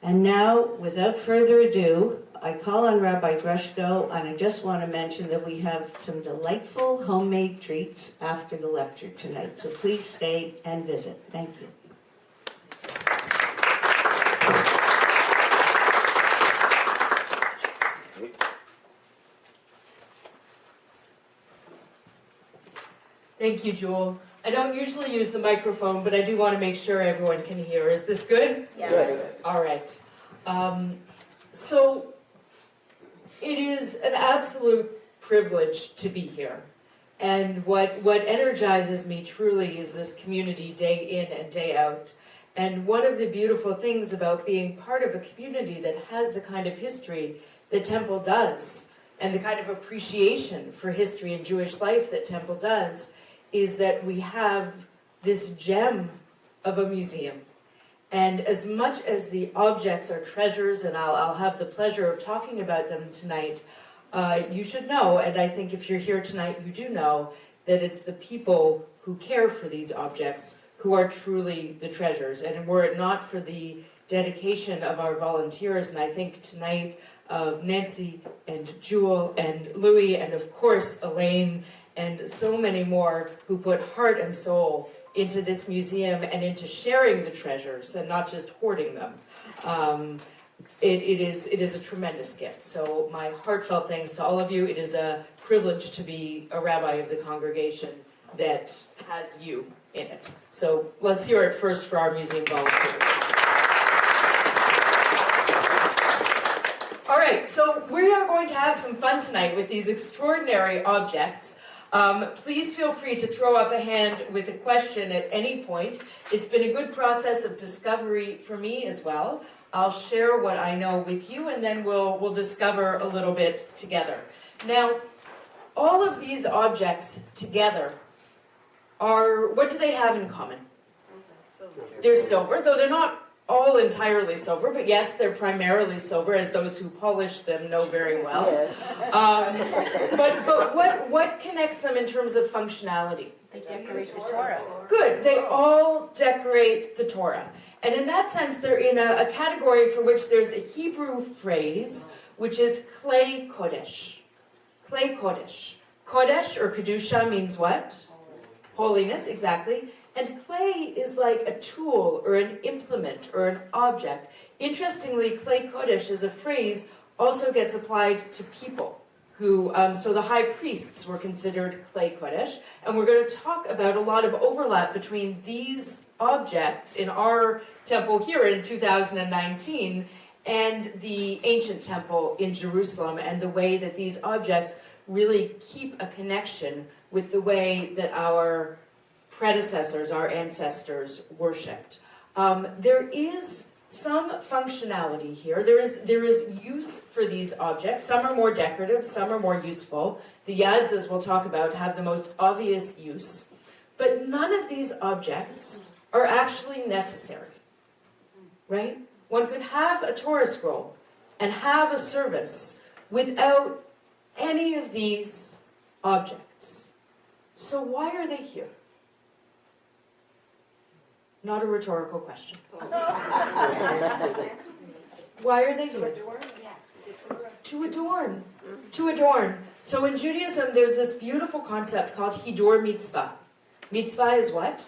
And now, without further ado, I call on Rabbi Grushcow, and I just want to mention that we have some delightful homemade treats after the lecture tonight. So please stay and visit. Thank you. Thank you, Jewel. I don't usually use the microphone, but I do want to make sure everyone can hear. Is this good? Yeah. Good. All right. So it is an absolute privilege to be here. And what energizes me truly is this community day in and day out. And one of the beautiful things about being part of a community that has the kind of history that Temple does, and the kind of appreciation for history and Jewish life that Temple does, is that we have this gem of a museum. And as much as the objects are treasures, and I'll have the pleasure of talking about them tonight, you should know, and I think if you're here tonight, you do know, that it's the people who care for these objects who are truly the treasures. And were it not for the dedication of our volunteers, and I think tonight of Nancy and Jewel and Louis, and of course Elaine, and so many more who put heart and soul into this museum and into sharing the treasures and not just hoarding them. It is a tremendous gift. So my heartfelt thanks to all of you. It is a privilege to be a rabbi of the congregation that has you in it. So let's hear it first for our museum volunteers. All right, so we are going to have some fun tonight with these extraordinary objects. Please feel free to throw up a hand with a question at any point. It's been a good process of discovery for me as well. I'll share what I know with you, and then we'll discover a little bit together. Now, all of these objects together are, what do they have in common? They're silver, though they're not all entirely silver, but yes, they're primarily silver, as those who polish them know very well. Yes. But what connects them in terms of functionality? They decorate the Torah. Good, they all decorate the Torah. And in that sense, they're in a category for which there's a Hebrew phrase, which is klei kodesh. Klei kodesh. Kodesh, or kedusha, means what? Holiness, exactly. And clay is like a tool or an implement or an object. Interestingly, klei kodesh as a phrase also gets applied to people who, so the high priests were considered klei kodesh, and we're going to talk about a lot of overlap between these objects in our temple here in 2019 and the ancient temple in Jerusalem, and the way that these objects really keep a connection with the way that our predecessors, our ancestors, worshipped. There is some functionality here. There is use for these objects. Some are more decorative, some are more useful. The yads, as we'll talk about, have the most obvious use. But none of these objects are actually necessary, right? One could have a Torah scroll and have a service without any of these objects. So why are they here? Not a rhetorical question. Why are they here? To adorn. To adorn. So in Judaism, there's this beautiful concept called hidur mitzvah. Mitzvah is what?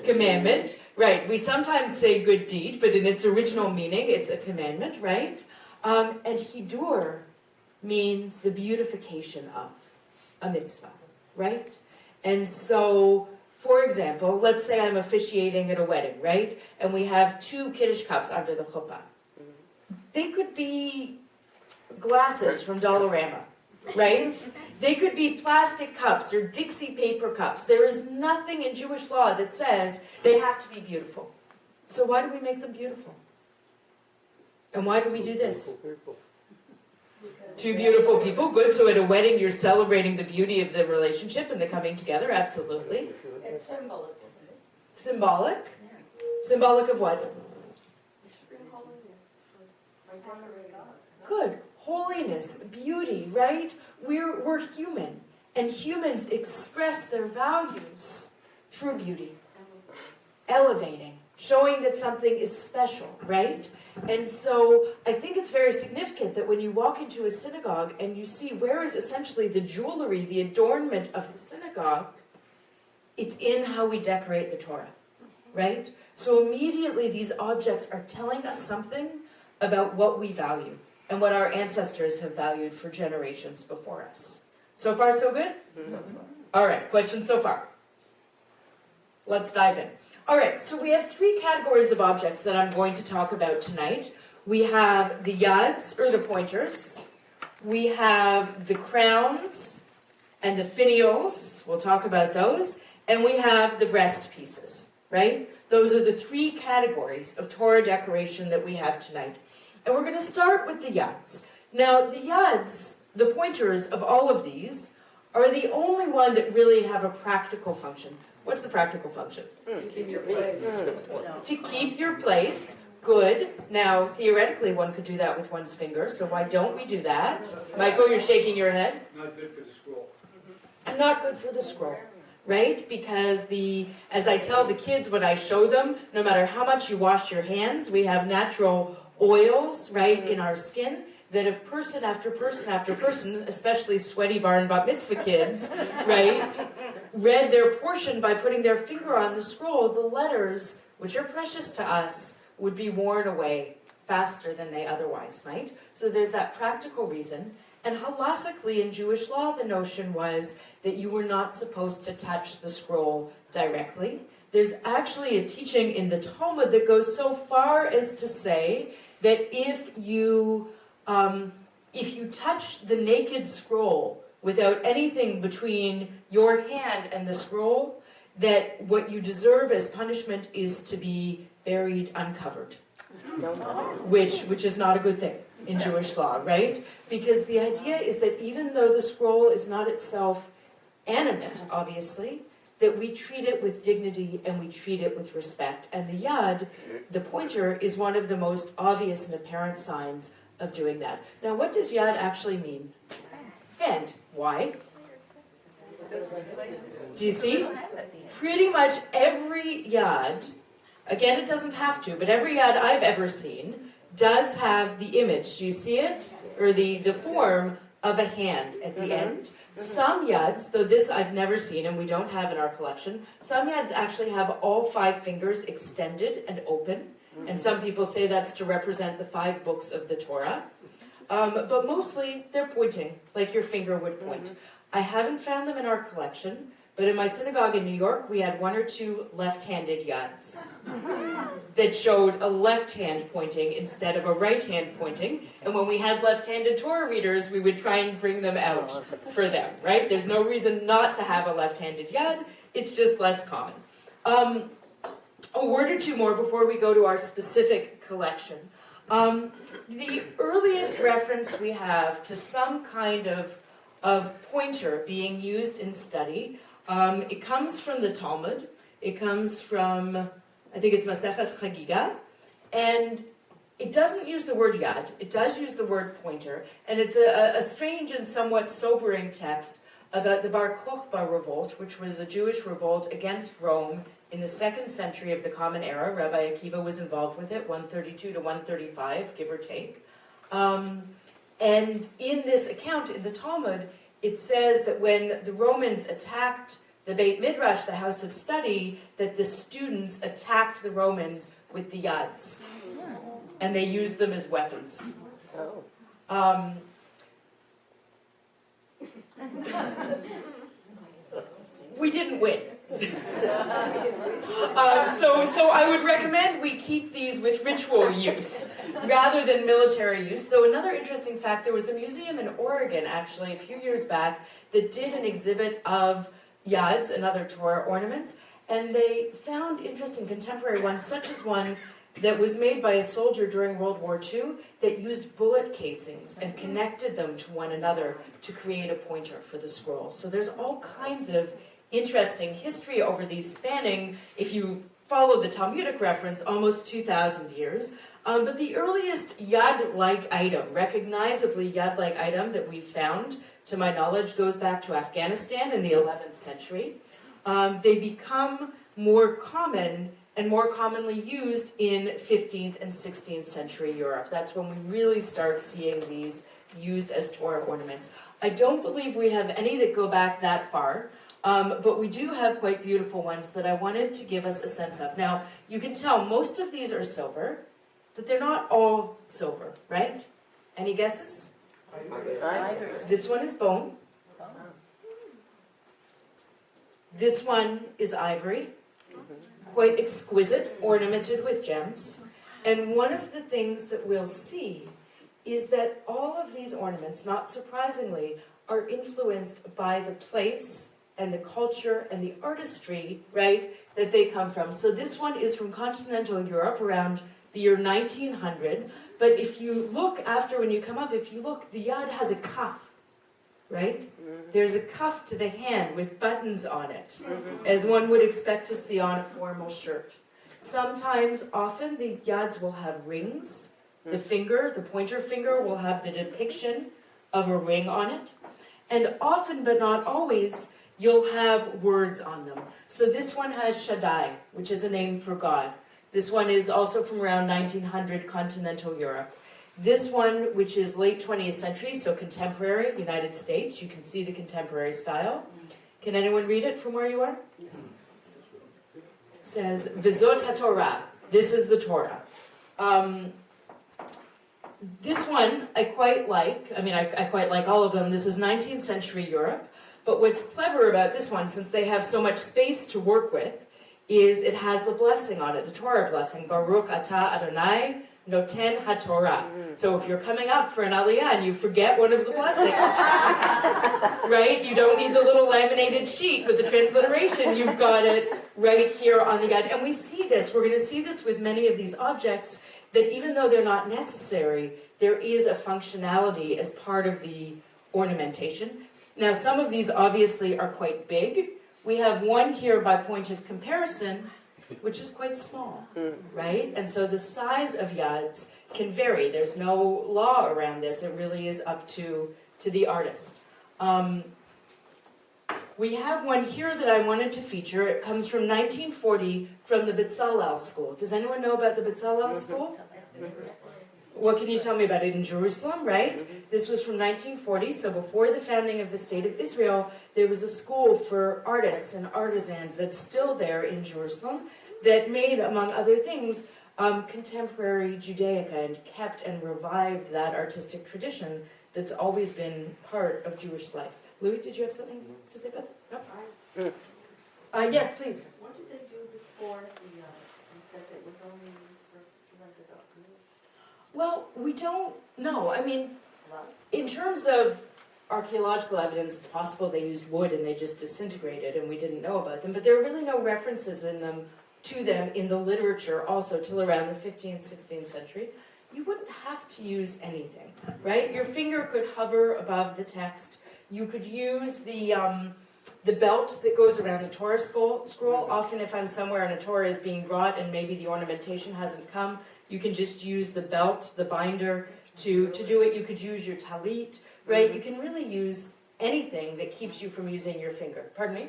Commandment. Right. We sometimes say good deed, but in its original meaning, it's a commandment, right? And hidur means the beautification of a mitzvah, right? And so, for example, let's say I'm officiating at a wedding, right? And we have 2 Kiddush cups under the chuppah. They could be glasses from Dollarama, right? They could be plastic cups or Dixie paper cups. There is nothing in Jewish law that says they have to be beautiful. So why do we make them beautiful? And why do we do this? 2 beautiful people, good. So at a wedding, you're celebrating the beauty of the relationship and the coming together, absolutely. It's symbolic. Symbolic? Symbolic of what? Good. Holiness, beauty, right? We're human, and humans express their values through beauty. Elevating, showing that something is special, right? And so I think it's very significant that when you walk into a synagogue and you see where is essentially the jewelry, the adornment of the synagogue, it's in how we decorate the Torah, right? So immediately these objects are telling us something about what we value and what our ancestors have valued for generations before us. So far, so good? All right, questions so far? Let's dive in. All right, so we have three categories of objects that I'm going to talk about tonight. We have the yads, or the pointers. We have the crowns and the finials. We'll talk about those. And we have the breast pieces, right? Those are the three categories of Torah decoration that we have tonight. And we're going to start with the yads. Now, the yads, the pointers of all of these, are the only one that really have a practical function. What's the practical function? To keep your place. To keep your place. Good. Now, theoretically, one could do that with one's finger, so why don't we do that? Michael, you're shaking your head. Not good for the scroll. And not good for the scroll, right? Because as I tell the kids when I show them, no matter how much you wash your hands, we have natural oils, right, in our skin, that if person after person after person, especially sweaty bar and bat mitzvah kids, right, read their portion by putting their finger on the scroll, the letters, which are precious to us, would be worn away faster than they otherwise might. So there's that practical reason. And halachically in Jewish law, the notion was that you were not supposed to touch the scroll directly. There's actually a teaching in the Talmud that goes so far as to say that if you touch the naked scroll without anything between your hand and the scroll, that what you deserve as punishment is to be buried uncovered, which is not a good thing in Jewish law, right? Because the idea is that even though the scroll is not itself animate, obviously, that we treat it with dignity and we treat it with respect. And the yad, the pointer, is one of the most obvious and apparent signs of doing that. Now, what does yad actually mean? Hand. Why? Do you see? Pretty much every yad, again, it doesn't have to, but every yad I've ever seen does have the image. Do you see it? Or the form of a hand at the end. Some yads, though this I've never seen and we don't have in our collection, some yads actually have all 5 fingers extended and open. And some people say that's to represent the 5 books of the Torah. But mostly they're pointing, like your finger would point. I haven't found them in our collection, but in my synagogue in New York, we had 1 or 2 left-handed yads that showed a left hand pointing instead of a right hand pointing. And when we had left-handed Torah readers, we would try and bring them out for them, right? There's no reason not to have a left-handed yad. It's just less common. A word or two more before we go to our specific collection. The earliest reference we have to some kind of pointer being used in study, it comes from the Talmud. It comes from, I think it's Masechet Chagiga, and it doesn't use the word yad. It does use the word pointer, and it's a strange and somewhat sobering text about the Bar Kokhba revolt, which was a Jewish revolt against Rome in the 2nd century of the Common Era. Rabbi Akiva was involved with it, 132 to 135, give or take. And in this account in the Talmud, it says that when the Romans attacked the Beit Midrash, the house of study, that the students attacked the Romans with the yads. And they used them as weapons. We didn't win. So I would recommend we keep these with ritual use rather than military use. Though another interesting fact, there was a museum in Oregon actually a few years back that did an exhibit of yads and other Torah ornaments, and they found interesting contemporary ones, such as one that was made by a soldier during World War II that used bullet casings and connected them to one another to create a pointer for the scroll. So there's all kinds of interesting history over these spanning, if you follow the Talmudic reference, almost 2,000 years. But the earliest yad-like item, recognizably yad-like item that we've found, to my knowledge, goes back to Afghanistan in the 11th century. They become more common and more commonly used in 15th and 16th century Europe. That's when we really start seeing these used as Torah ornaments. I don't believe we have any that go back that far, but we do have quite beautiful ones that I wanted to give us a sense of. Now, you can tell most of these are silver, but they're not all silver, right? Any guesses? Ivory. This one is bone. This one is ivory, quite exquisite, ornamented with gems. And one of the things that we'll see is that all of these ornaments, not surprisingly, are influenced by the place and the culture and the artistry, right, that they come from. So this one is from continental Europe around the year 1900. But if you look after, when you come up, if you look, the yad has a cuff, right? There's a cuff to the hand with buttons on it, as one would expect to see on a formal shirt. Sometimes, often, the yads will have rings. The finger, the pointer finger, will have the depiction of a ring on it. And often, but not always, you'll have words on them. So this one has Shaddai, which is a name for God. This one is also from around 1900 continental Europe. This one, which is late 20th century, so contemporary, United States. You can see the contemporary style. Can anyone read it from where you are? It says, Vizot HaTorah. This is the Torah. This one I quite like. I mean, I quite like all of them. This is 19th century Europe. But what's clever about this one, since they have so much space to work with, is it has the blessing on it, the Torah blessing. Baruch atah Adonai noten haTorah. So if you're coming up for an aliyah and you forget one of the blessings, right? You don't need the little laminated sheet with the transliteration. You've got it right here on the yad. And we see this. We're going to see this with many of these objects, that even though they're not necessary, there is a functionality as part of the ornamentation. Now, some of these obviously are quite big. We have one here by point of comparison, which is quite small, right? And so the size of yads can vary. There's no law around this. It really is up to the artist. We have one here that I wanted to feature. It comes from 1940 from the Bezalel School. Does anyone know about the Bezalel School? What can you tell me about it? In Jerusalem, right? This was from 1940, so before the founding of the State of Israel, there was a school for artists and artisans that's still there in Jerusalem that made, among other things, contemporary Judaica and kept and revived that artistic tradition that's always been part of Jewish life. Louis, did you have something to say about that? No? Yes, please. What did they do before the, you said it was only used for 200 dollars? Well, we don't know. I mean, in terms of archaeological evidence, it's possible they used wood and they just disintegrated and we didn't know about them, but there are really no references to them in the literature also till around the 15th, 16th century. You wouldn't have to use anything, right? Your finger could hover above the text. You could use the belt that goes around the Torah scroll. Often if I'm somewhere and a Torah is being brought and maybe the ornamentation hasn't come, you can just use the belt, the binder, to do it. You could use your talit, right? You can really use anything that keeps you from using your finger. Pardon me?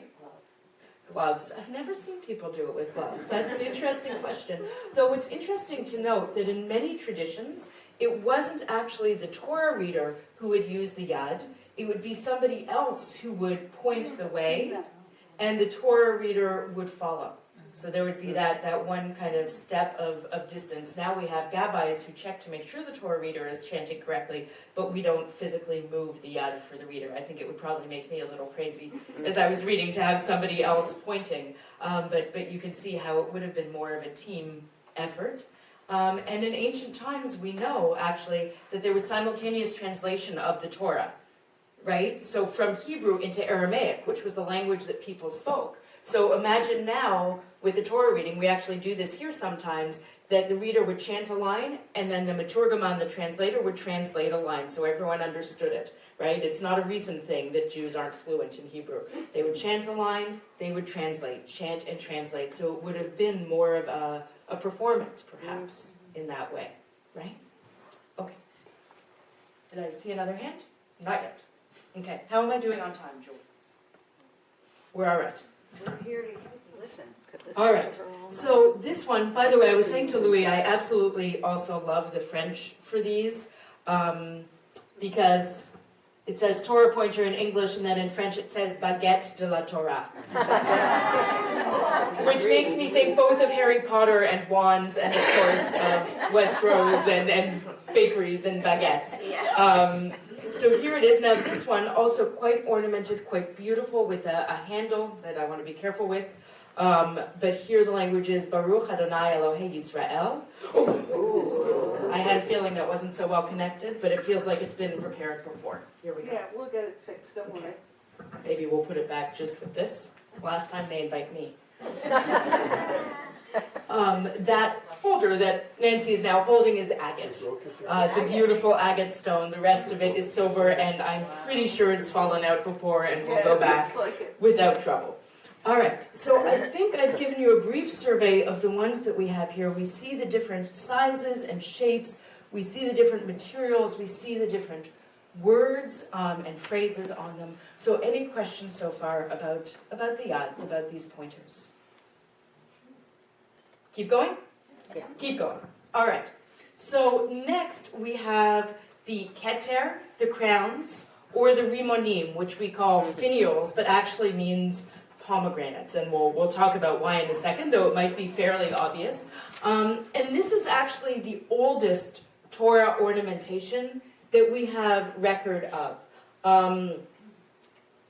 Gloves. I've never seen people do it with gloves. That's an interesting question. Though it's interesting to note that in many traditions, it wasn't actually the Torah reader who would use the yad. It would be somebody else who would point the way, and the Torah reader would follow. So there would be that one kind of step of distance. Now we have gabbais who check to make sure the Torah reader is chanting correctly, but we don't physically move the yad for the reader. I think it would probably make me a little crazy as I was reading to have somebody else pointing. But you can see how it would have been more of a team effort. And in ancient times, we know, actually, that there was simultaneous translation of the Torah, right? So from Hebrew into Aramaic, which was the language that people spoke. So imagine now, with the Torah reading, we actually do this here sometimes, that the reader would chant a line, and then the Maturgaman, the translator, would translate a line, so everyone understood it, right? It's not a recent thing that Jews aren't fluent in Hebrew. They would chant a line, they would translate, chant and translate, so it would have been more of a performance, perhaps, in that way, right? Okay. Did I see another hand? Not yet. Okay, how am I doing on time, Julie? We're all right. We're here to listen. All right. So this one, by the way, I was saying to Louis, I absolutely also love the French for these because it says Torah pointer in English, and then in French it says baguette de la Torah. Which makes me think both of Harry Potter and wands, and of course of Westeros and bakeries and baguettes. So here it is. Now this one, also quite ornamented, quite beautiful, with a handle that I want to be careful with. But here the language is Baruch Adonai Elohei Yisrael. Oh, I had a feeling that wasn't so well connected, but it feels like it's been prepared before. Here we go. Yeah, we'll get it fixed, don't worry. Maybe we'll put it back just with this. Last time they invite me. That holder that Nancy is now holding is agate. It's a beautiful agate stone. The rest of it is silver, and I'm pretty sure it's fallen out before and will go back without trouble. All right, so I think I've given you a brief survey of the ones that we have here. We see the different sizes and shapes. We see the different materials. We see the different words and phrases on them. So any questions so far about the yads, about these pointers? Keep going? Yeah. Keep going. All right. So next we have the keter, the crowns, or the rimonim, which we call finials, but actually means pomegranates, and we'll talk about why in a second, though it might be fairly obvious. And this is actually the oldest Torah ornamentation that we have record of.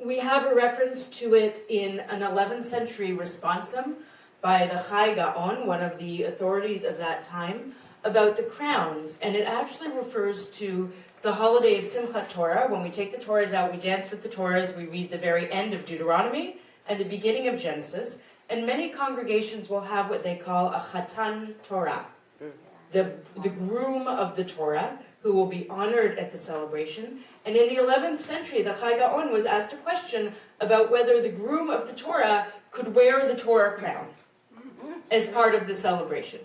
We have a reference to it in an 11th century responsum by the Chai Gaon, one of the authorities of that time, about the crowns, and it actually refers to the holiday of Simchat Torah. When we take the Torahs out, we dance with the Torahs, we read the very end of Deuteronomy and the beginning of Genesis, and many congregations will have what they call a Chatan Torah, the groom of the Torah, who will be honored at the celebration. And in the 11th century, the Chai Gaon was asked a question about whether the groom of the Torah could wear the Torah crown as part of the celebration.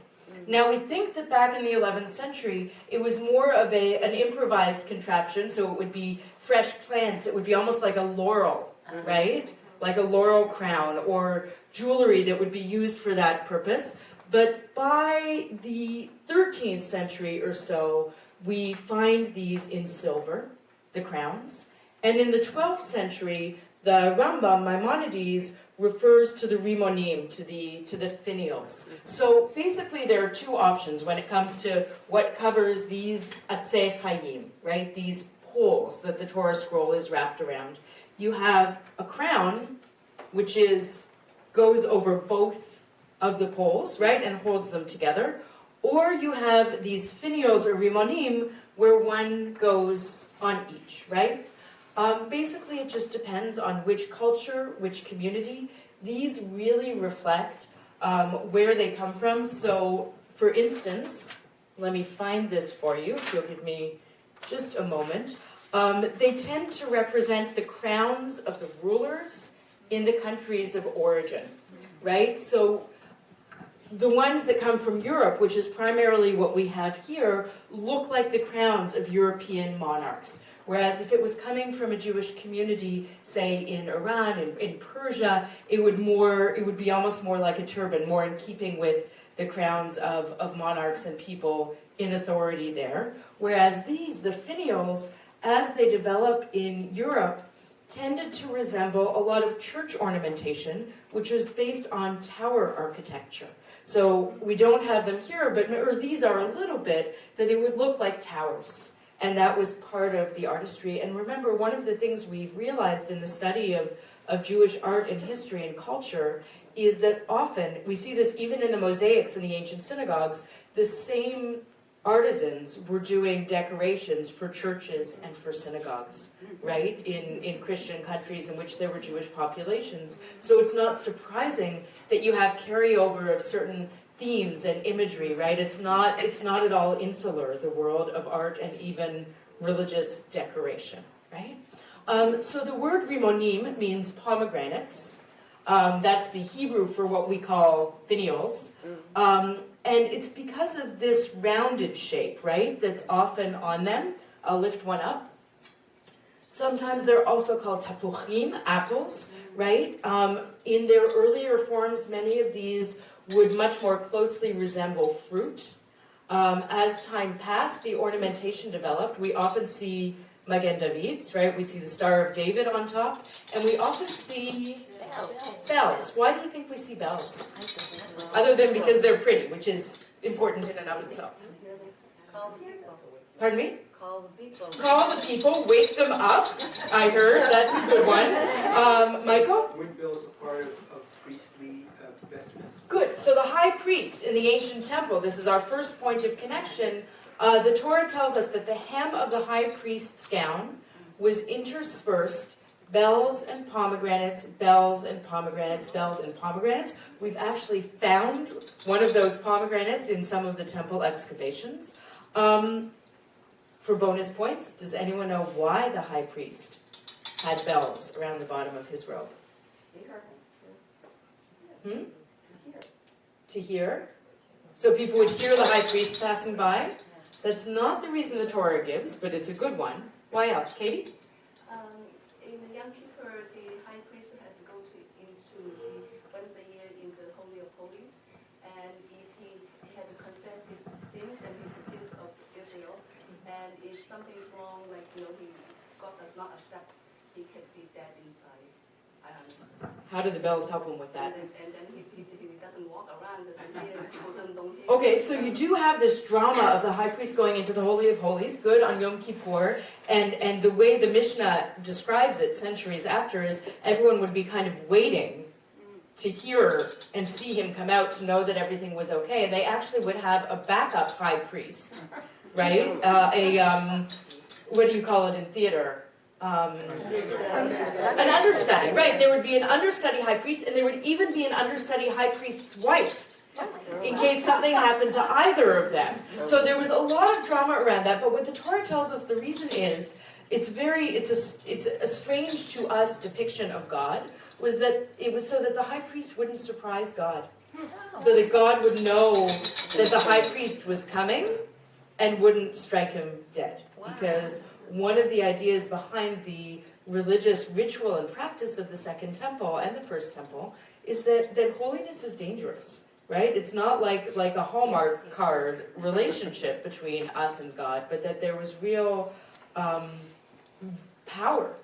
Now, we think that back in the 11th century, it was more of an improvised contraption, so it would be fresh plants, it would be almost like a laurel, right? Like a laurel crown, or jewelry that would be used for that purpose. But by the 13th century or so, we find these in silver, the crowns. And in the 12th century, the Rambam, Maimonides, refers to the rimonim, to the finials. So basically there are two options when it comes to what covers these atzei chayim, right? These poles that the Torah scroll is wrapped around. You have a crown, which goes over both of the poles, right, and holds them together. Or you have these finials or rimonim, where one goes on each, right? Basically, it just depends on which culture, which community. These really reflect where they come from. So, for instance, let me find this for you, if you'll give me just a moment. They tend to represent the crowns of the rulers in the countries of origin, right? So the ones that come from Europe, which is primarily what we have here, look like the crowns of European monarchs. Whereas if it was coming from a Jewish community, say in Iran, in Persia, it would be almost more like a turban, more in keeping with the crowns of monarchs and people in authority there. Whereas these, the finials, as they develop in Europe, tended to resemble a lot of church ornamentation, which was based on tower architecture. So we don't have them here, or these are a little bit, that they would look like towers. And that was part of the artistry. And remember, one of the things we've realized in the study of Jewish art and history and culture is that often, we see this even in the mosaics in the ancient synagogues, the same artisans were doing decorations for churches and for synagogues, right? In Christian countries in which there were Jewish populations. So it's not surprising that you have carryover of certain themes and imagery, right? It's not at all insular, the world of art and even religious decoration, right? So the word rimonim means pomegranates. That's the Hebrew for what we call finials. And it's because of this rounded shape, right, that's often on them. I'll lift one up. Sometimes they're also called tapuchim, apples, right? In their earlier forms, many of these would much more closely resemble fruit. As time passed, the ornamentation developed. We often see Magen Davids, right? We see the Star of David on top, and we often see bells. Why do you think we see bells? Other than because they're pretty, which is important in and of itself. Call the people. Pardon me? Call the people. Call the people, wake them up. I heard, that's a good one. Michael? Weren't bells a part of priestly vestments? Good, so the high priest in the ancient temple, this is our first point of connection. The Torah tells us that the hem of the high priest's gown was interspersed bells and pomegranates, bells and pomegranates, bells and pomegranates. We've actually found one of those pomegranates in some of the temple excavations. For bonus points, does anyone know why the high priest had bells around the bottom of his robe? To hear? So people would hear the high priest passing by? That's not the reason the Torah gives, but it's a good one. Why else? Katie? In the Yom Kippur, the high priest had to go into the once a year in the Holy of Holies, and if he had to confess his sins and the sins of Israel, and if something's wrong, like God does not accept, he can be dead inside. How do the bells help him with that? And then he doesn't walk around, doesn't hear, people don't hear. Okay, so you do have this drama of the high priest going into the Holy of Holies, good, on Yom Kippur, and the way the Mishnah describes it centuries after is everyone would be kind of waiting to hear and see him come out to know that everything was okay. And they actually would have a backup high priest, right? What do you call it in theater? An understudy, right? There would be an understudy high priest, and there would even be an understudy high priest's wife, in case something happened to either of them. So there was a lot of drama around that, but what the Torah tells us the reason is, it's a strange to us depiction of God, was that it was so that the high priest wouldn't surprise God. So that God would know that the high priest was coming and wouldn't strike him dead. Because one of the ideas behind the religious ritual and practice of the Second Temple and the First Temple is that holiness is dangerous, right? It's not like a Hallmark card relationship between us and God, but that there was real power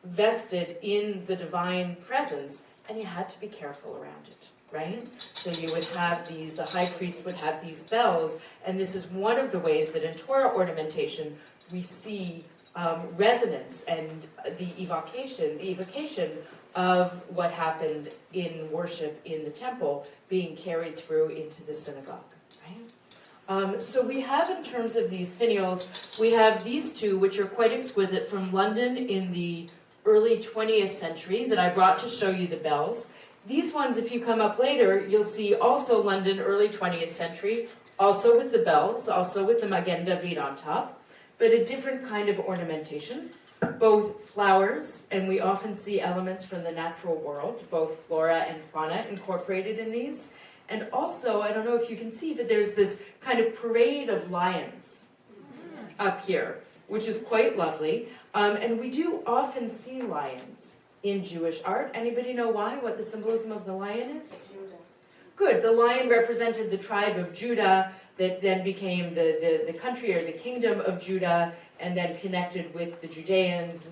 vested in the divine presence, and you had to be careful around it, right? So you would have the high priest would have these bells, and this is one of the ways that in Torah ornamentation we see resonance and the evocation of what happened in worship in the temple being carried through into the synagogue, right? So we have, in terms of these finials, we have these two, which are quite exquisite, from London in the early 20th century that I brought to show you the bells. These ones, if you come up later, you'll see also London, early 20th century, also with the bells, also with the Magen David on top, but a different kind of ornamentation, both flowers, and we often see elements from the natural world, both flora and fauna incorporated in these. And also, I don't know if you can see, but there's this kind of parade of lions up here, which is quite lovely. And we do often see lions in Jewish art. Anybody know why? What the symbolism of the lion is? Good. The lion represented the tribe of Judah that then became the country or the kingdom of Judah, and then connected with the Judeans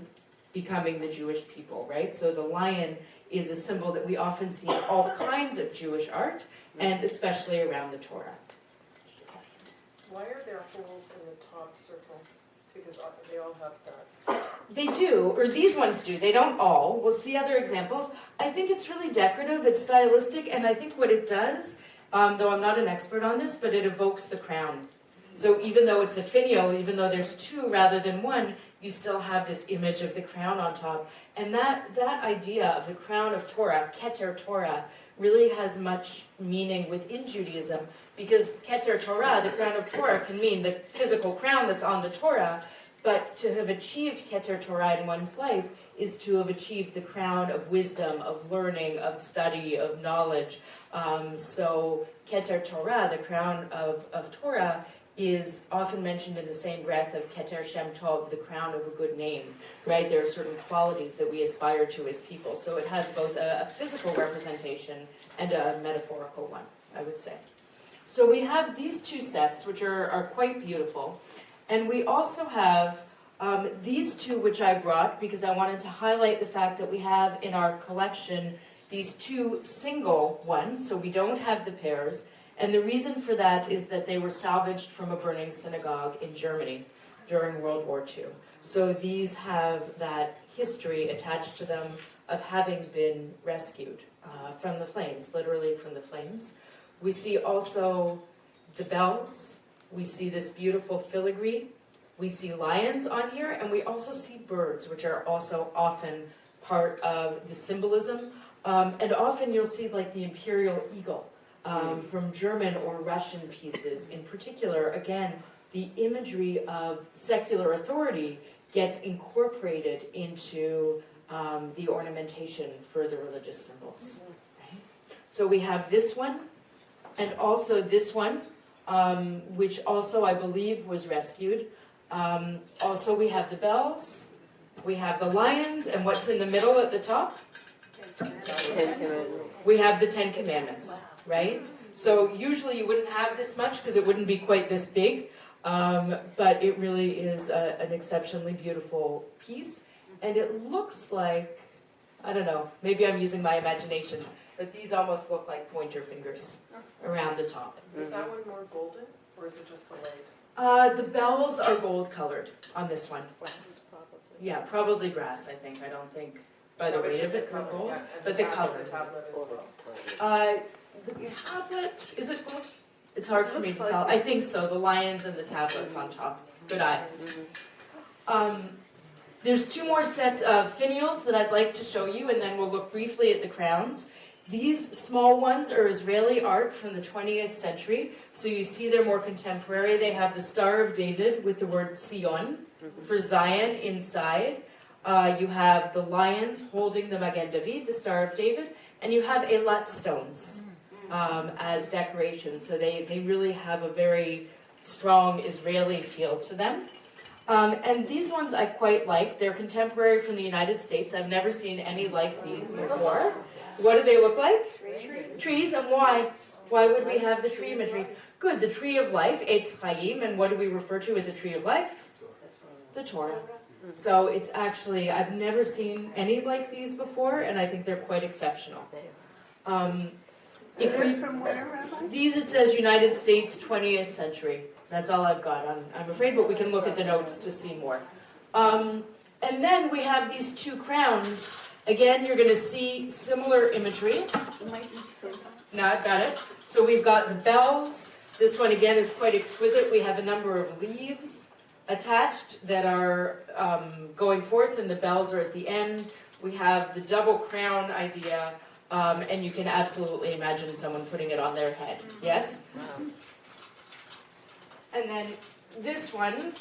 becoming the Jewish people, right? So the lion is a symbol that we often see in all kinds of Jewish art, and especially around the Torah. Why are there holes in the top circle? Because they all have that. They do, or these ones do. They don't all. We'll see other examples. I think it's really decorative, it's stylistic, and I think what it does, though I'm not an expert on this, but it evokes the crown. So even though it's a finial, even though there's two rather than one, you still have this image of the crown on top. And that idea of the crown of Torah, Keter Torah, really has much meaning within Judaism, because Keter Torah, the crown of Torah, can mean the physical crown that's on the Torah, but to have achieved Keter Torah in one's life is to have achieved the crown of wisdom, of learning, of study, of knowledge. So Keter Torah, the crown of Torah, is often mentioned in the same breath of Keter Shem Tov, the crown of a good name, right? There are certain qualities that we aspire to as people. So it has both a physical representation and a metaphorical one, I would say. So we have these two sets, which are quite beautiful. And we also have these two, which I brought because I wanted to highlight the fact that we have in our collection these two single ones, so we don't have the pairs. And the reason for that is that they were salvaged from a burning synagogue in Germany during World War II. So these have that history attached to them of having been rescued from the flames, literally from the flames. We see also the bells. We see this beautiful filigree. We see lions on here, and we also see birds, which are also often part of the symbolism. And often you'll see like the imperial eagle. From German or Russian pieces. In particular, again, the imagery of secular authority gets incorporated into the ornamentation for the religious symbols. Right? So we have this one, and also this one, which also I believe was rescued. Also we have the bells, we have the lions, and what's in the middle at the top? We have the Ten Commandments. Right? So usually you wouldn't have this much because it wouldn't be quite this big, but it really is an exceptionally beautiful piece. And it looks like, I don't know, maybe I'm using my imagination, but these almost look like pointer fingers around the top. Is that one more golden, or is it just the light? The bells are gold colored on this one. Brass, probably. Yeah, probably brass, I think. I don't think by the weight of it they're gold, Yeah, and but the color. The tablet as well. The tablet, is it gold? It's hard for me to Looks tell. like I think so, the lions and the tablets on top. Good eye. There's two more sets of finials that I'd like to show you, and then we'll look briefly at the crowns. These small ones are Israeli art from the 20th century, so you see they're more contemporary. They have the Star of David with the word Sion for Zion inside. You have the lions holding the Magen David, the Star of David, and you have Eilat stones as decoration. So they really have a very strong Israeli feel to them. And these ones I quite like. They're contemporary from the United States. I've never seen any like these before. What do they look like? Trees. And why? Why would we have the tree imagery? Good, the tree of life, Eitz Chaim, and what do we refer to as a tree of life? The Torah. So it's actually, I've never seen any like these before, and I think they're quite exceptional. From where, Rabbi? These, it says United States 20th century. That's all I've got, I'm afraid, but we can look at the notes to see more. And then we have these two crowns. Again, you're going to see similar imagery. Now I've got it. So we've got the bells. This one, again, is quite exquisite. We have a number of leaves attached that are going forth, and the bells are at the end. We have the double crown idea, and you can absolutely imagine someone putting it on their head. Yes? And then this one,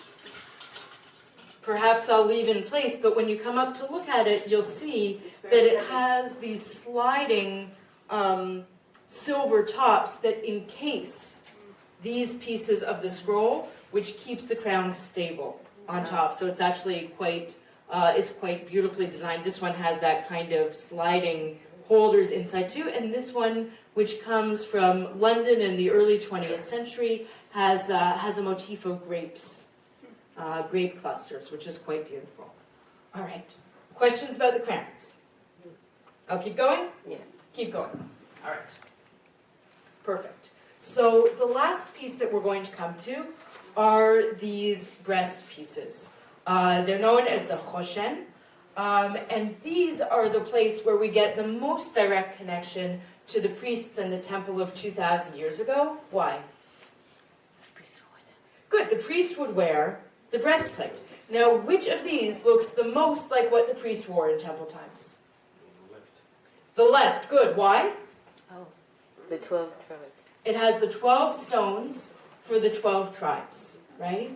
perhaps I'll leave in place, but when you come up to look at it, you'll see that it has these sliding silver tops that encase these pieces of the scroll, which keeps the crown stable on top. So it's actually quite beautifully designed. This one has that kind of sliding holders inside too, and this one, which comes from London in the early 20th century, has a motif of grapes, grape clusters, which is quite beautiful. All right, questions about the crowns? I'll keep going? Yeah. Keep going. All right. Perfect. So the last piece that we're going to come to are these breast pieces. They're known as the choshen, and these are the place where we get the most direct connection to the priests and the temple of 2,000 years ago. Why? Good, the priest would wear the breastplate. Now, which of these looks the most like what the priest wore in temple times? The left, good. Why? Oh, the 12 tribes. It has the 12 stones for the 12 tribes, right?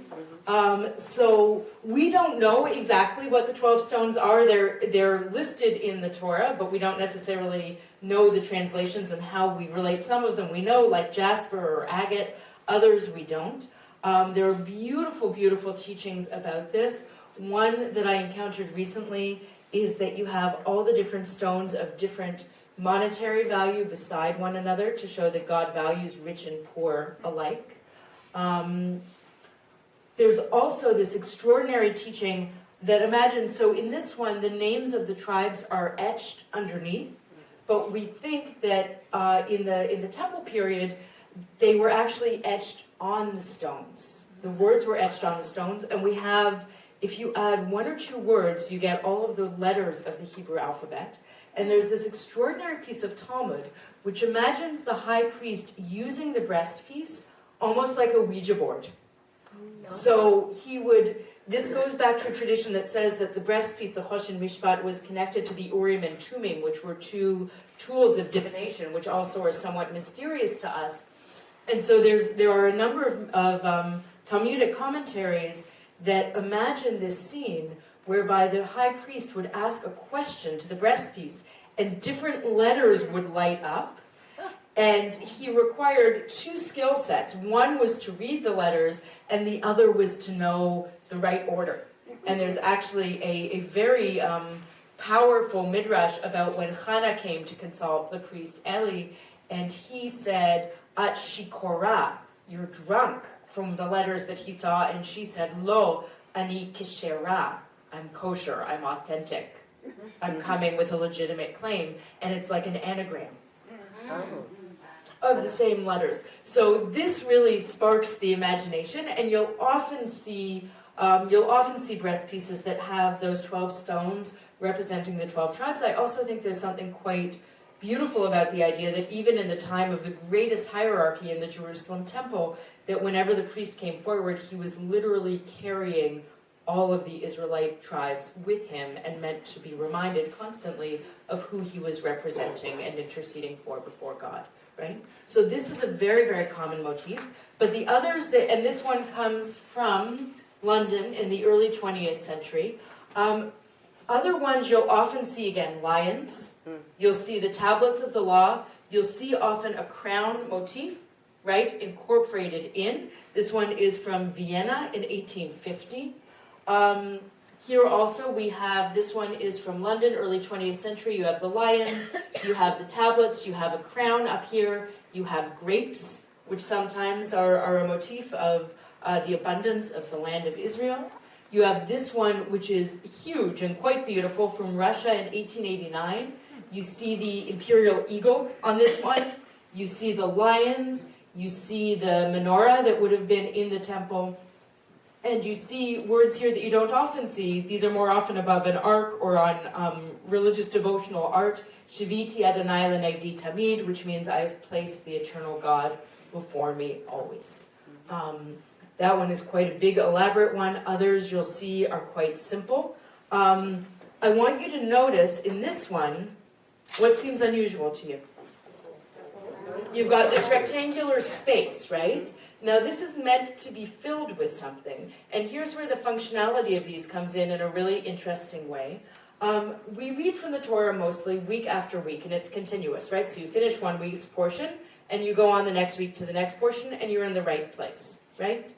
So we don't know exactly what the 12 stones are. They're listed in the Torah, but we don't necessarily know the translations and how we relate. Some of them we know, like jasper or agate. Others we don't. There are beautiful, beautiful teachings about this. One that I encountered recently is that you have all the different stones of different monetary value beside one another to show that God values rich and poor alike. There's also this extraordinary teaching that imagine, so in this one, the names of the tribes are etched underneath, but we think that in the temple period, they were actually etched on the stones. The words were etched on the stones, and we have, if you add one or two words, you get all of the letters of the Hebrew alphabet. And there's this extraordinary piece of Talmud, which imagines the high priest using the breastpiece almost like a Ouija board. So he would, this goes back to a tradition that says that the breastpiece, the Choshen Mishpat, was connected to the Urim and Tumim, which were two tools of divination, which also are somewhat mysterious to us. And so there are a number of Talmudic commentaries that imagine this scene whereby the high priest would ask a question to the breastpiece, and different letters would light up. And he required two skill sets. One was to read the letters, and the other was to know the right order. And there's actually a very powerful midrash about when Chana came to consult the priest Eli, and he said, "At shikora, you're drunk," from the letters that he saw, and she said, "Lo, ani keshera, I'm kosher, I'm authentic, I'm coming with a legitimate claim," and it's like an anagram. Of the same letters. So this really sparks the imagination, and you'll often see breast pieces that have those 12 stones representing the 12 tribes. I also think there's something quite beautiful about the idea that even in the time of the greatest hierarchy in the Jerusalem temple, that whenever the priest came forward, he was literally carrying all of the Israelite tribes with him and meant to be reminded constantly of who he was representing and interceding for before God. Right? So this is a very, very common motif. But the others, and this one comes from London in the early 20th century. Other ones you'll often see, again, lions. You'll see the tablets of the law. You'll see often a crown motif, right, incorporated in. This one is from Vienna in 1850. Here also we have, this one is from London, early 20th century. You have the lions, you have the tablets, you have a crown up here, you have grapes, which sometimes are a motif of the abundance of the land of Israel. You have this one, which is huge and quite beautiful, from Russia in 1889. You see the imperial eagle on this one. You see the lions. You see the menorah that would have been in the temple. And you see words here that you don't often see. These are more often above an ark or on religious devotional art. Shiviti Adonai L'negdi Tamid, which means I have placed the eternal God before me always. That one is quite a big, elaborate one. Others you'll see are quite simple. I want you to notice in this one what seems unusual to you. You've got this rectangular space, right? Now this is meant to be filled with something, and here's where the functionality of these comes in a really interesting way. We read from the Torah mostly week after week, and it's continuous, right? So you finish one week's portion, and you go on the next week to the next portion, and you're in the right place, right?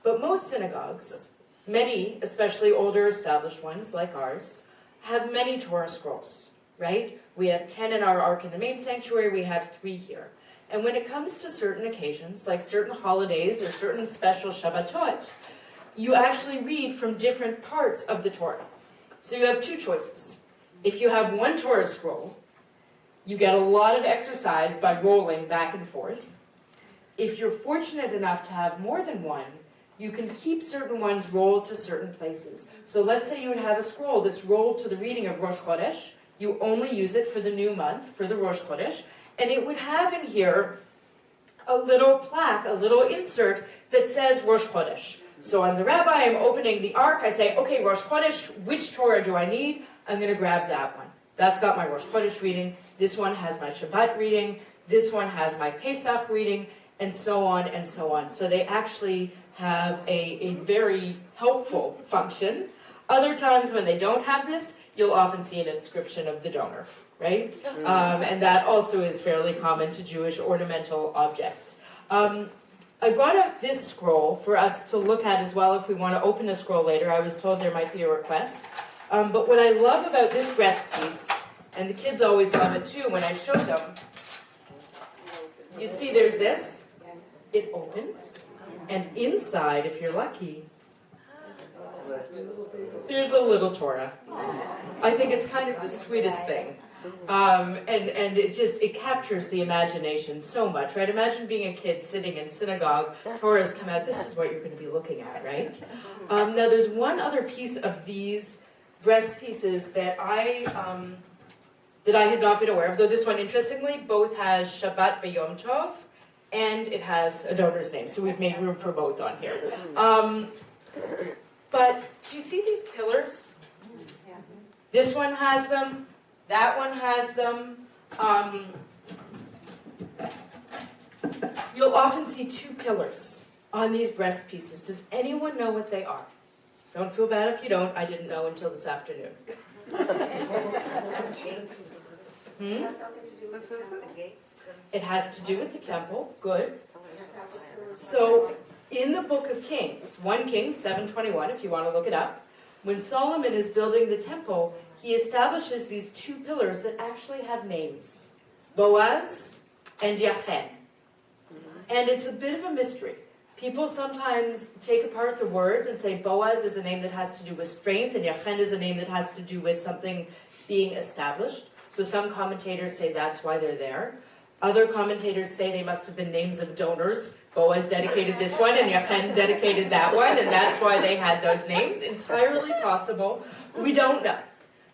But most synagogues, many, especially older established ones like ours, have many Torah scrolls, right? We have 10 in our ark in the main sanctuary, we have 3 here. And when it comes to certain occasions, like certain holidays or certain special Shabbatot, you actually read from different parts of the Torah. So you have 2 choices. If you have one Torah scroll, you get a lot of exercise by rolling back and forth. If you're fortunate enough to have more than one, you can keep certain ones rolled to certain places. So let's say you would have a scroll that's rolled to the reading of Rosh Chodesh. You only use it for the new month, for the Rosh Chodesh. And it would have in here a little plaque, a little insert that says Rosh Chodesh. So I'm the rabbi, I'm opening the ark, I say, okay, Rosh Chodesh, which Torah do I need? I'm going to grab that one. That's got my Rosh Chodesh reading. This one has my Shabbat reading. This one has my Pesach reading, and so on and so on. So they actually have a very helpful function. Other times when they don't have this, you'll often see an inscription of the donor, right? And that also is fairly common to Jewish ornamental objects. I brought out this scroll for us to look at as well if we want to open a scroll later. I was told there might be a request. But what I love about this breast piece, and the kids always love it too when I show them, you see there's this, it opens, and inside, if you're lucky, there's a little Torah. I think it's kind of the sweetest thing. And it captures the imagination so much, right? Imagine being a kid sitting in synagogue, Torahs come out, this is what you're going to be looking at, right? Now there's one other piece of these breast pieces that I had not been aware of, though this one, interestingly, both has Shabbat v'Yom Tov, and it has a donor's name, so we've made room for both on here. But do you see these pillars? This one has them. That one has them. You'll often see two pillars on these breast pieces. Does anyone know what they are? Don't feel bad if you don't. I didn't know until this afternoon. It has to do with the temple. Good. So, in the book of Kings, 1 Kings 7:21, if you want to look it up, when Solomon is building the temple, he establishes these two pillars that actually have names, Boaz and Yachen. And it's a bit of a mystery. People sometimes take apart the words and say Boaz is a name that has to do with strength, and Yachen is a name that has to do with something being established. So some commentators say that's why they're there. Other commentators say they must have been names of donors. Boaz dedicated this one, and Yachen dedicated that one, and that's why they had those names. Entirely possible. We don't know.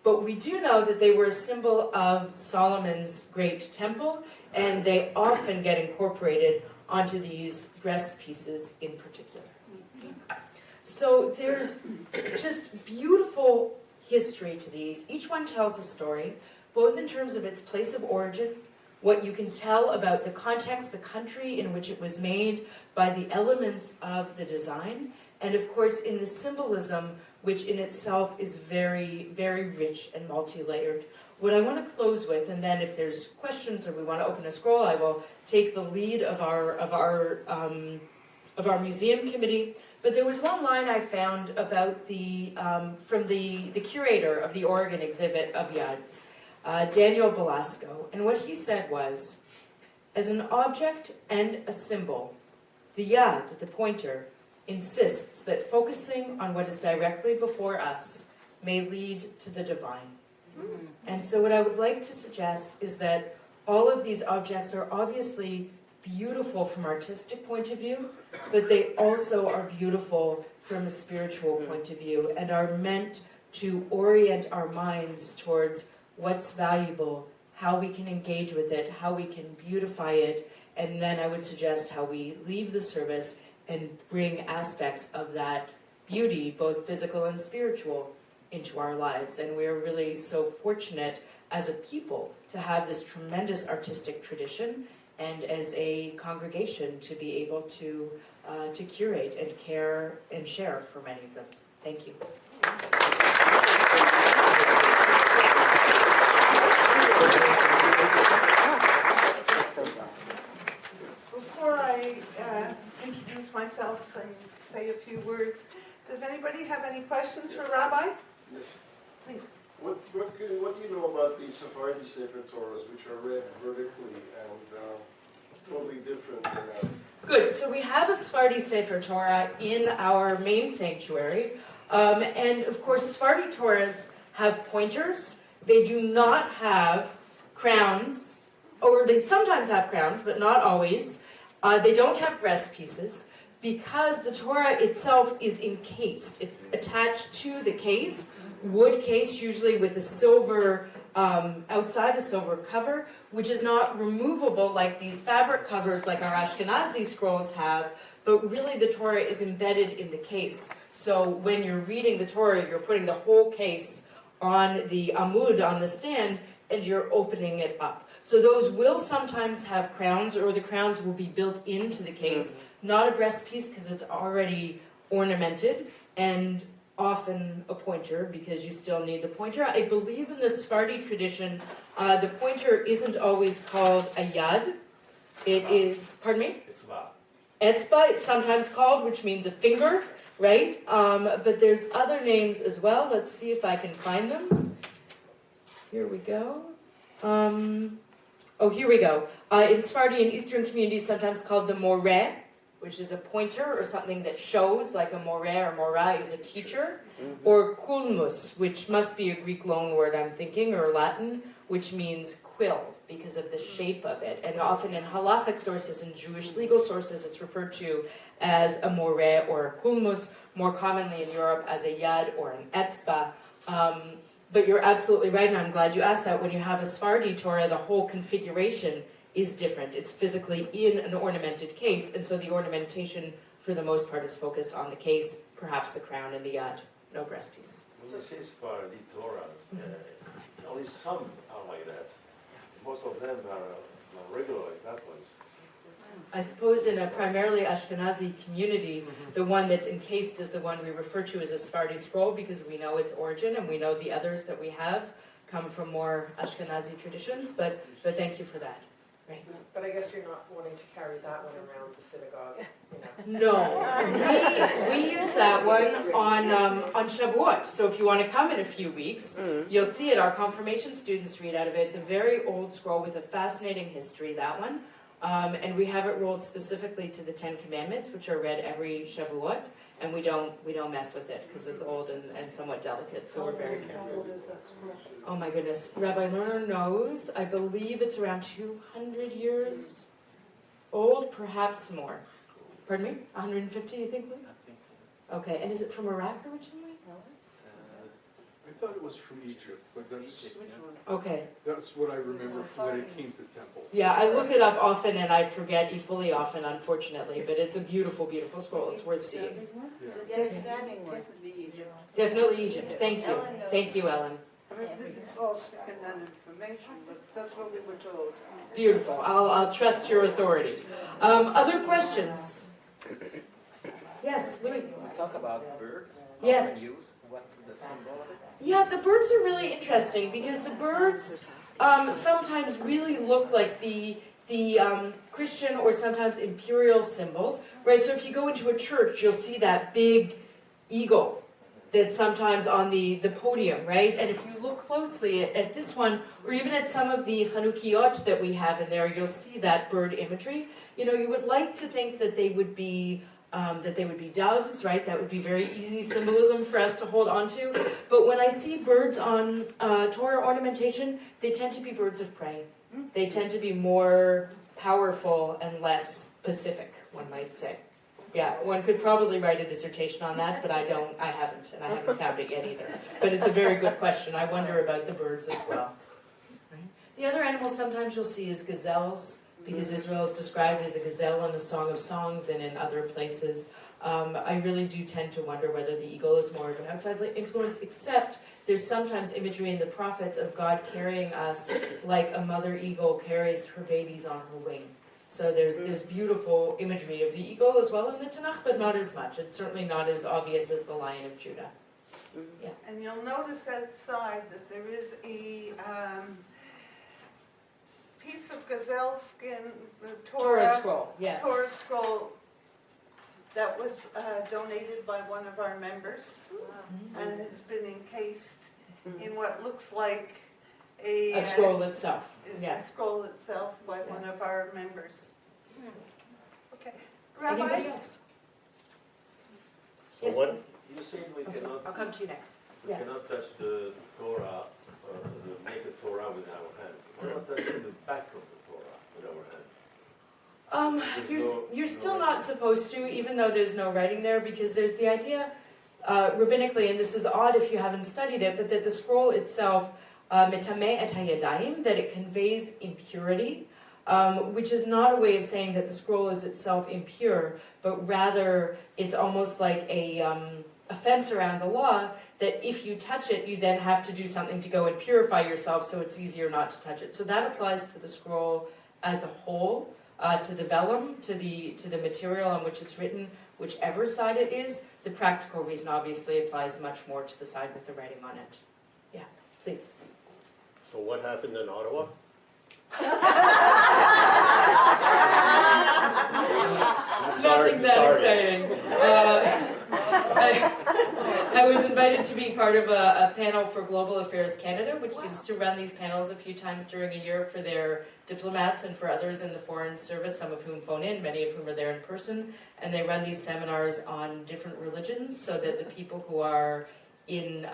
But we do know that they were a symbol of Solomon's great temple, and they often get incorporated onto these breast pieces in particular. So there's just beautiful history to these. Each one tells a story, both in terms of its place of origin, what you can tell about the context, the country in which it was made, by the elements of the design, and of course in the symbolism, which in itself is very, very rich and multi-layered. What I want to close with, and then if there's questions or we want to open a scroll, I will take the lead of our museum committee. But there was one line I found about from the curator of the Oregon exhibit of Yads, Daniel Belasco, and what he said was, as an object and a symbol, the Yad, the pointer, insists that focusing on what is directly before us may lead to the divine. And so what I would like to suggest is that all of these objects are obviously beautiful from an artistic point of view, but they also are beautiful from a spiritual point of view and are meant to orient our minds towards what's valuable, how we can engage with it, how we can beautify it, and then I would suggest how we leave the service and bring aspects of that beauty, both physical and spiritual, into our lives. And we're really so fortunate as a people to have this tremendous artistic tradition, and as a congregation to be able to curate and care and share for many of them. Thank you. Before I introduce myself and say a few words, does anybody have any questions for Rabbi? Yes. Please. What do you know about the Sephardi Sefer Torahs, which are read vertically and totally different than Good. So we have a Sephardi Sefer Torah in our main sanctuary. And of course, Sephardi Torahs have pointers. They do not have crowns, or they sometimes have crowns, but not always. They don't have breast pieces because the Torah itself is encased. It's attached to the case, wood case, usually with a silver outside, a silver cover, which is not removable like these fabric covers like our Ashkenazi scrolls have, but really the Torah is embedded in the case. So when you're reading the Torah, you're putting the whole case on the amud, on the stand, and you're opening it up. So those will sometimes have crowns, or the crowns will be built into the case, not a breast piece because it's already ornamented, and often a pointer because you still need the pointer. I believe in the Sephardi tradition, the pointer isn't always called a yad. It is, pardon me? It's vav. Etzba, it's sometimes called, which means a finger, right? But there's other names as well. Let's see if I can find them. Here we go. Here we go. In Sephardi and Eastern communities, sometimes called the moreh, which is a pointer or something that shows, like a moreh or morah is a teacher, or kulmus, which must be a Greek loanword, I'm thinking, or Latin, which means quill because of the shape of it. And often in halachic sources and Jewish legal sources, it's referred to as a moreh or a kulmus, more commonly in Europe as a yad or an etzba. But you're absolutely right, and I'm glad you asked that. When you have a Sephardi Torah, the whole configuration is different. It's physically in an ornamented case, and so the ornamentation, for the most part, is focused on the case, perhaps the crown and the yad, no breastpiece. When you say Sephardi Torahs, only some are like that. Most of them are regular like that ones. I suppose in a primarily Ashkenazi community, the one that's encased is the one we refer to as a Sephardi scroll because we know its origin and we know the others that we have come from more Ashkenazi traditions, but thank you for that. Right. But I guess you're not wanting to carry that one around the synagogue, you know. No, we use that one on Shavuot. So if you want to come in a few weeks, you'll see it. Our confirmation students read out of it. It's a very old scroll with a fascinating history, that one. And we have it rolled specifically to the 10 Commandments, which are read every Shavuot, and we don't mess with it because it's old and somewhat delicate, so we're very careful. How old is that scroll? Oh my goodness, Rabbi Lerner knows. I believe it's around 200 years old, perhaps more. Pardon me? 150, you think? Okay, and is it from Iraq originally? I thought it was from Egypt, but that's what I remember when it came to temple. Yeah, I look it up often and I forget equally often, unfortunately, but it's a beautiful, beautiful scroll. It's worth seeing. Yeah, standing one. Definitely Egypt. Thank you. Thank you, Ellen. This is all second-hand information, but that's what we were told. Beautiful. I'll trust your authority. Other questions? Yes, Louis. Talk about birds. Yes. What's the symbol of it? Yeah, the birds are really interesting because the birds sometimes really look like the Christian or sometimes imperial symbols, right? So if you go into a church, you'll see that big eagle that's sometimes on the podium, right? And if you look closely at this one, or even at some of the Chanukiot that we have in there, you'll see that bird imagery. You know, you would like to think that they would be doves, right? That would be very easy symbolism for us to hold on to. But when I see birds on Torah ornamentation, they tend to be birds of prey. They tend to be more powerful and less specific, one might say. Yeah, one could probably write a dissertation on that, but I haven't, and I haven't found it yet either. But it's a very good question. I wonder about the birds as well. Right? The other animal sometimes you'll see is gazelles, because Israel is described as a gazelle in the Song of Songs and in other places. I really do tend to wonder whether the eagle is more of an outside influence, except there's sometimes imagery in the prophets of God carrying us like a mother eagle carries her babies on her wing. So there's beautiful imagery of the eagle as well in the Tanakh, but not as much. It's certainly not as obvious as the Lion of Judah. Yeah. And you'll notice outside that there is a piece of gazelle skin, the Torah scroll, yes. Torah scroll that was donated by one of our members and has been encased in what looks like a scroll itself. A scroll itself by one of our members. Okay, Rabbi. Anybody else? So Yes, what please. you saying we cannot? I'll come to you next. We cannot touch the Torah, the naked Torah with our hands. We're not touching the back of the Torah with our hands. You're still not supposed to, even though there's no writing there, because there's the idea, rabbinically, and this is odd if you haven't studied it, but that the scroll itself, metameh et hayadayim, that it conveys impurity, which is not a way of saying that the scroll is itself impure, but rather it's almost like a fence around the law, that if you touch it, you then have to do something to go and purify yourself, so it's easier not to touch it. So that applies to the scroll as a whole, to the vellum, to the material on which it's written, whichever side it is. The practical reason obviously applies much more to the side with the writing on it. Yeah, please. So what happened in Ottawa? Nothing that exciting. I was invited to be part of a panel for Global Affairs Canada, which seems to run these panels a few times during a year for their diplomats and for others in the Foreign Service, some of whom phone in, many of whom are there in person. And they run these seminars on different religions so that the people who are in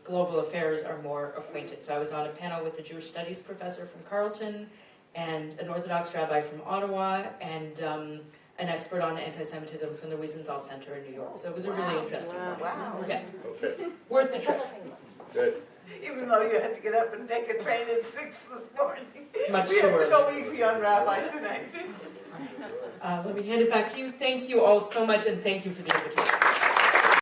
global affairs are more acquainted. So I was on a panel with a Jewish studies professor from Carleton and an Orthodox rabbi from Ottawa and an expert on anti-Semitism from the Wiesenthal Center in New York. So it was a really interesting one. Wow. Yeah. Okay, Worth the trip. good. Even though you had to get up and take a train at 6 this morning. Much We too have to go early. easy on Rabbi tonight. Let me hand it back to you. Thank you all so much, and thank you for the invitation.